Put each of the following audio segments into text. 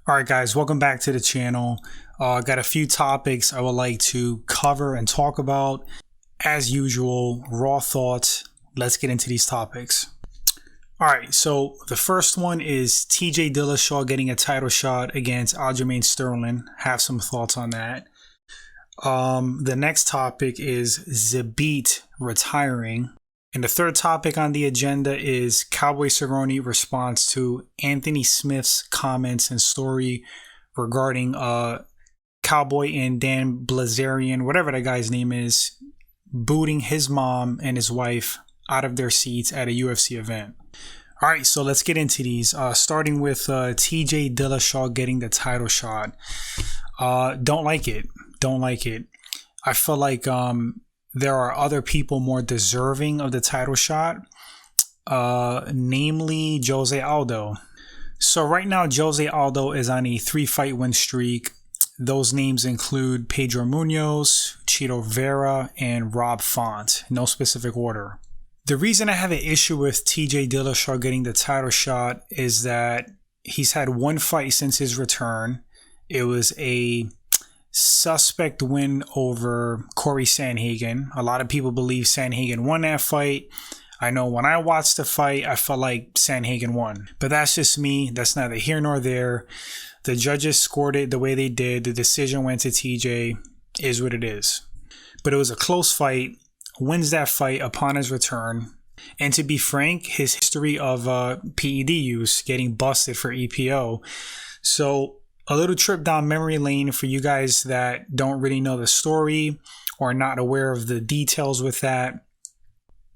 Alright guys, welcome back to the channel. Got a few topics I would like to cover and talk about. As usual, raw thoughts. Let's get into these topics. Alright, so the first one is TJ Dillashaw getting a title shot against Aljamain Sterling. Have some thoughts on that. The next topic is Zabit retiring. And the third topic on the agenda is Cowboy Cerrone response to Anthony Smith's comments and story regarding Cowboy and Dan Blazarian, whatever that guy's name is, booting his mom and his wife out of their seats at a UFC event. All right, so let's get into these. Starting with TJ Dillashaw getting the title shot. Don't like it. Don't like it. I feel like there are other people more deserving of the title shot, namely Jose Aldo. So right now, Jose Aldo is on a 3-fight win streak. Those names include Pedro Munoz, Chito Vera, and Rob Font. No specific order. The reason I have an issue with TJ Dillashaw getting the title shot is that he's had one fight since his return. It was a suspect win over Corey Sandhagen. A lot of people believe Sandhagen won that fight. I know when I watched the fight, I felt like Sandhagen won. But that's just me. That's neither here nor there. The judges scored it the way they did. The decision went to TJ. Is what it is. But it was a close fight. Wins that fight upon his return. And to be frank, his history of PED use, getting busted for EPO. So a little trip down memory lane for you guys that don't really know the story or are not aware of the details with that.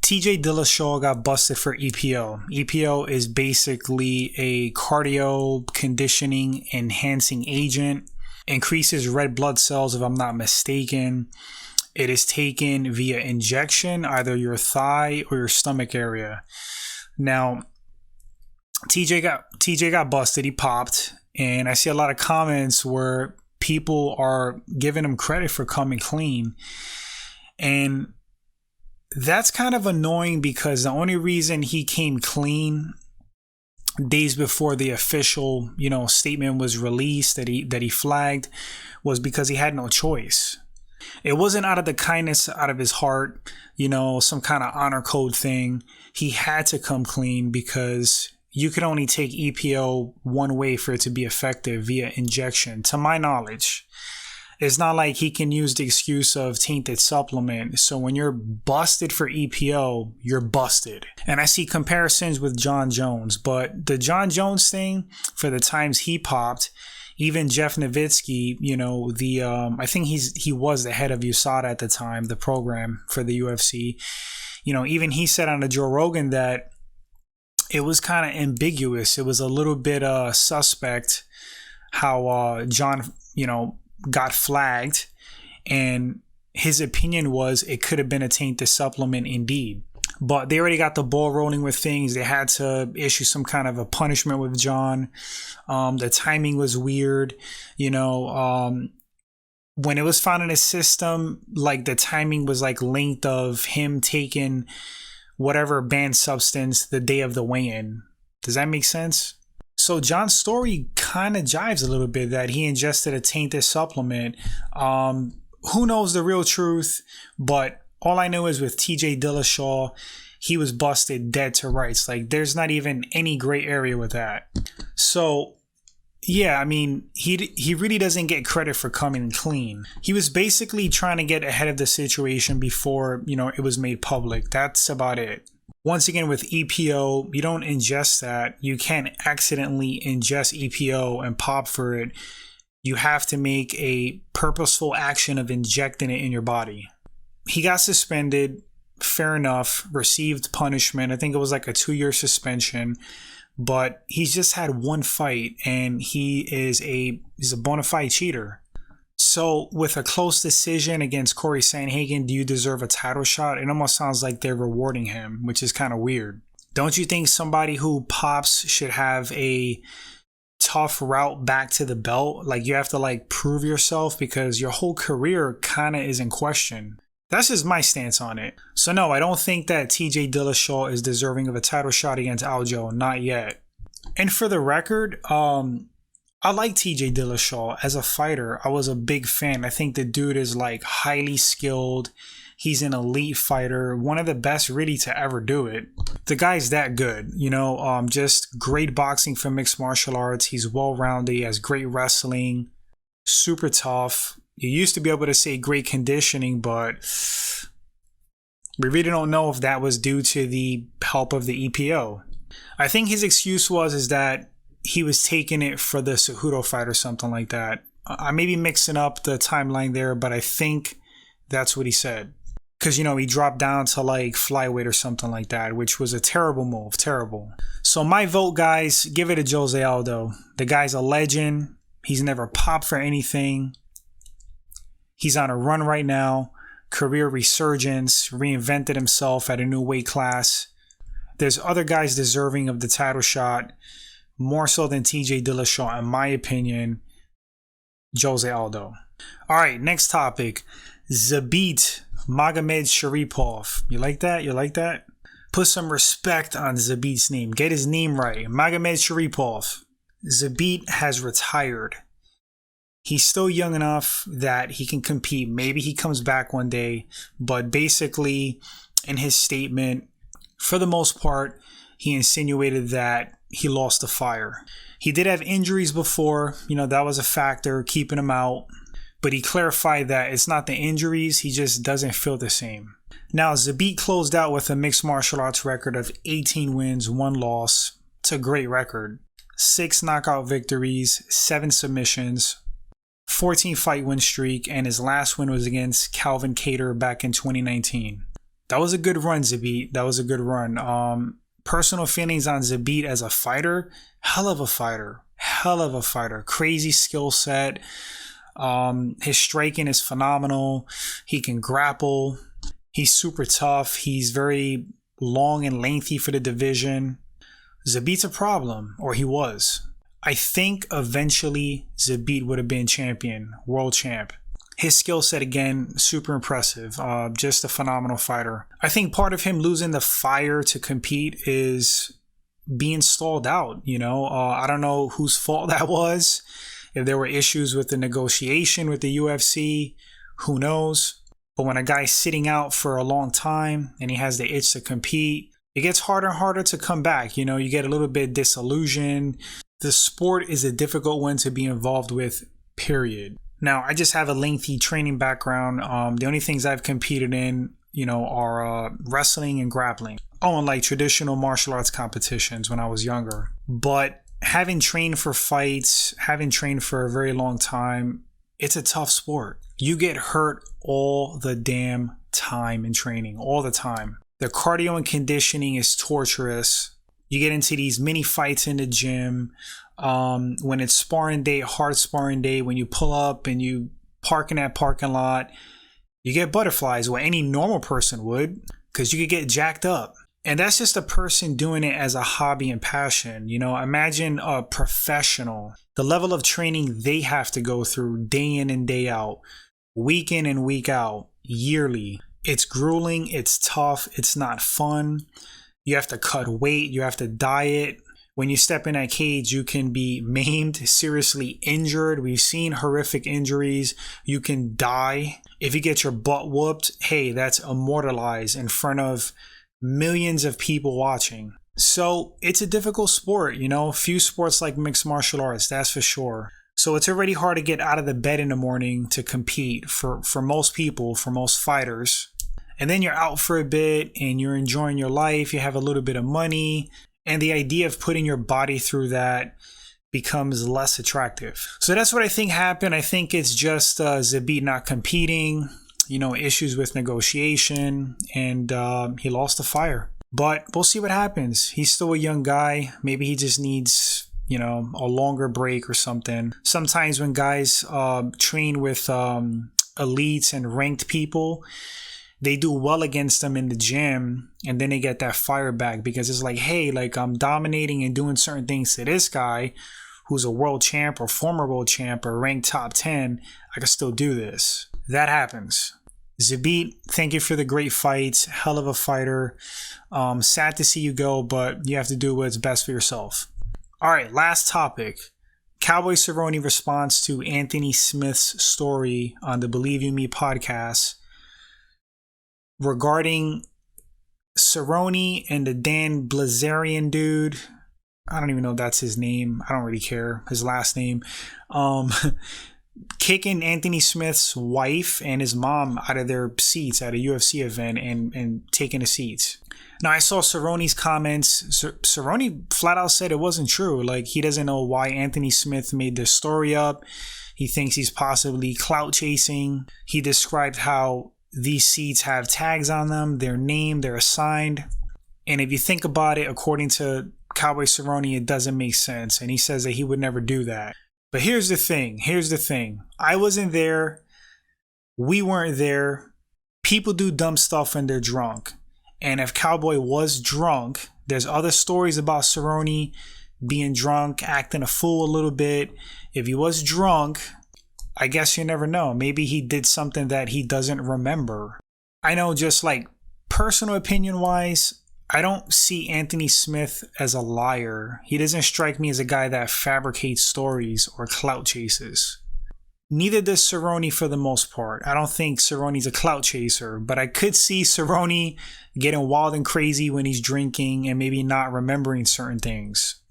TJ Dillashaw got busted for EPO. EPO is basically a cardio conditioning enhancing agent. Increases red blood cells, if I'm not mistaken. It is taken via injection, either your thigh or your stomach area. Now, TJ got busted. He popped. And I see a lot of comments where people are giving him credit for coming clean. And that's kind of annoying because the only reason he came clean days before the official, statement was released that he flagged was because he had no choice. It wasn't out of the kindness out of his heart, some kind of honor code thing. He had to come clean because you could only take EPO one way for it to be effective, via injection, to my knowledge. It's not like he can use the excuse of tainted supplement. So when you're busted for EPO, you're busted. And I see comparisons with John Jones, but the John Jones thing, for the times he popped, even Jeff Nowitzki, I think he was the head of USADA at the time, the program for the UFC. Even he said on the Joe Rogan that it was kind of ambiguous. It was a little bit suspect how John, got flagged. And his opinion was it could have been a tainted supplement indeed. But they already got the ball rolling with things. They had to issue some kind of a punishment with John. The timing was weird. When it was found in his system, like the timing was like linked of him taking whatever banned substance the day of the weigh-in. Does that make sense? So John's story kind of jives a little bit that he ingested a tainted supplement. Who knows the real truth? But all I know is with TJ Dillashaw, he was busted dead to rights. Like there's not even any gray area with that. So yeah, I mean, he really doesn't get credit for coming clean. He was basically trying to get ahead of the situation before, it was made public. That's about it. Once again, with EPO, you don't ingest that. You can't accidentally ingest EPO and pop for it. You have to make a purposeful action of injecting it in your body. He got suspended. Fair enough. Received punishment. I think it was like a 2-year suspension. But he's just had one fight and he's a bona fide cheater. So with a close decision against Corey Sandhagen, do you deserve a title shot? It almost sounds like they're rewarding him, which is kind of weird. Don't you think somebody who pops should have a tough route back to the belt? Like you have to prove yourself because your whole career kind of is in question. That's just my stance on it. So no, I don't think that TJ Dillashaw is deserving of a title shot against Aljo. Not yet. And for the record, I like TJ Dillashaw as a fighter. I was a big fan. I think the dude is like highly skilled. He's an elite fighter, one of the best really to ever do it. The guy's that good, you know, just great boxing for mixed martial arts. He's well-rounded, he has great wrestling, super tough. You used to be able to say great conditioning, but we really don't know if that was due to the help of the EPO. I think his excuse is that he was taking it for the Cejudo fight or something like that. I may be mixing up the timeline there, but I think that's what he said. Because, you know, he dropped down to like flyweight or something like that, which was a terrible move. Terrible. So my vote, guys, give it to Jose Aldo. The guy's a legend. He's never popped for anything. He's on a run right now. Career resurgence. Reinvented himself at a new weight class. There's other guys deserving of the title shot. More so than TJ Dillashaw, in my opinion. Jose Aldo. All right, next topic. Zabit Magomedsharipov. You like that? You like that? Put some respect on Zabit's name. Get his name right. Magomedsharipov. Zabit has retired. He's still young enough that he can compete. Maybe he comes back one day. But basically, in his statement, for the most part, he insinuated that he lost the fire. He did have injuries before. You know, that was a factor keeping him out. But he clarified that it's not the injuries, he just doesn't feel the same. Now, Zabit closed out with a mixed martial arts record of 18 wins, 1 loss. It's a great record. 6 knockout victories, 7 submissions, 14 fight win streak, and his last win was against Calvin Kattar back in 2019. That was a good run, Zabit. That was a good run. Personal feelings on Zabit as a fighter, hell of a fighter. Hell of a fighter. Crazy skill set. His striking is phenomenal. He can grapple. He's super tough. He's very long and lengthy for the division. Zabit's a problem, or he was. I think eventually Zabit would have been champion, world champ. His skill set, again, super impressive. Just a phenomenal fighter. I think part of him losing the fire to compete is being stalled out, you know. I don't know whose fault that was. If there were issues with the negotiation with the UFC, who knows? But when a guy's sitting out for a long time and he has the itch to compete, it gets harder and harder to come back. You know, you get a little bit disillusioned. The sport is a difficult one to be involved with, period. Now, I just have a lengthy training background. The only things I've competed in, you know, are wrestling and grappling. Oh, and like traditional martial arts competitions when I was younger. But having trained for fights, having trained for a very long time, it's a tough sport. You get hurt all the damn time in training, all the time. The cardio and conditioning is torturous. You get into these mini fights in the gym. When it's sparring day, hard sparring day, when you pull up and you park in that parking lot, you get butterflies, well, any normal person would, because you could get jacked up. And that's just a person doing it as a hobby and passion. You know, imagine a professional, the level of training they have to go through day in and day out, week in and week out, yearly. It's grueling, it's tough, it's not fun. You have to cut weight, you have to diet. When you step in that cage, you can be maimed, seriously injured. We've seen horrific injuries. You can die. If you get your butt whooped, hey, that's immortalized in front of millions of people watching. So it's a difficult sport, you know, few sports like mixed martial arts, that's for sure. So it's already hard to get out of the bed in the morning to compete for most people, for most fighters. And then you're out for a bit and you're enjoying your life. You have a little bit of money. And the idea of putting your body through that becomes less attractive. So that's what I think happened. I think it's just Zabit not competing, you know, issues with negotiation, and he lost the fire. But we'll see what happens. He's still a young guy. Maybe he just needs, you know, a longer break or something. Sometimes when guys train with elites and ranked people, they do well against them in the gym, and then they get that fire back because it's like, hey, like I'm dominating and doing certain things to this guy who's a world champ or former world champ or ranked top 10. I can still do this. That happens. Zabit, thank you for the great fights. Hell of a fighter. Sad to see you go, but you have to do what's best for yourself. All right, last topic. Cowboy Cerrone responds to Anthony Smith's story on the Believe You Me podcast regarding Cerrone and the Dan Blazarian dude. I don't even know if that's his name. I don't really care. His last name. Kicking Anthony Smith's wife and his mom out of their seats at a UFC event and taking the seats. Now, I saw Cerrone's comments. Cerrone flat out said it wasn't true. Like, he doesn't know why Anthony Smith made this story up. He thinks he's possibly clout chasing. He described how these seats have tags on them, their name, they're assigned. And if you think about it, according to Cowboy Cerrone, it doesn't make sense. And he says that he would never do that. But here's the thing. I wasn't there. We weren't there. People do dumb stuff when they're drunk. And if Cowboy was drunk, there's other stories about Cerrone being drunk, acting a fool a little bit. If he was drunk, I guess you never know. Maybe he did something that he doesn't remember. I know, just like personal opinion wise, I don't see Anthony Smith as a liar. He doesn't strike me as a guy that fabricates stories or clout chases. Neither does Cerrone for the most part. I don't think Cerrone's a clout chaser, but I could see Cerrone getting wild and crazy when he's drinking and maybe not remembering certain things.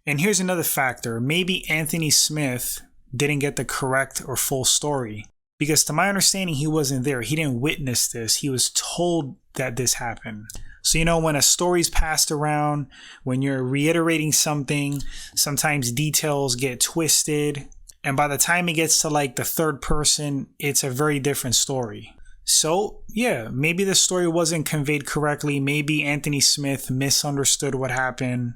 And here's another factor. Maybe Anthony Smith didn't get the correct or full story. Because to my understanding, he wasn't there. He didn't witness this. He was told that this happened. So, you know, when a story's passed around, when you're reiterating something, sometimes details get twisted. And by the time it gets to like the third person, it's a very different story. So, yeah, maybe the story wasn't conveyed correctly. Maybe Anthony Smith misunderstood what happened.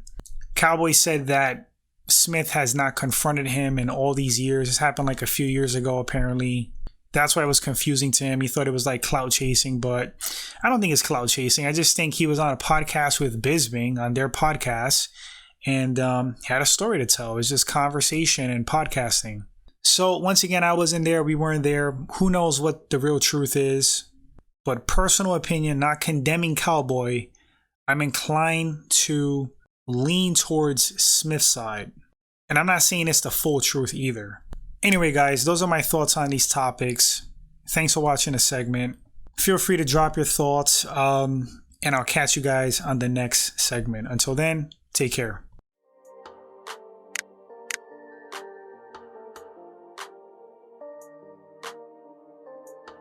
Cowboy said that Smith has not confronted him in all these years. This happened like a few years ago, apparently. That's why it was confusing to him. He thought it was like clout chasing, but I don't think it's clout chasing. I just think he was on a podcast with BnB on their podcast and had a story to tell. It was just conversation and podcasting. So once again, I wasn't there. We weren't there. Who knows what the real truth is? But personal opinion, not condemning Cowboy, I'm inclined to lean towards Smith's side. And I'm not saying it's the full truth either. Anyway, guys, those are my thoughts on these topics. Thanks for watching the segment. Feel free to drop your thoughts, and I'll catch you guys on the next segment. Until then, take care.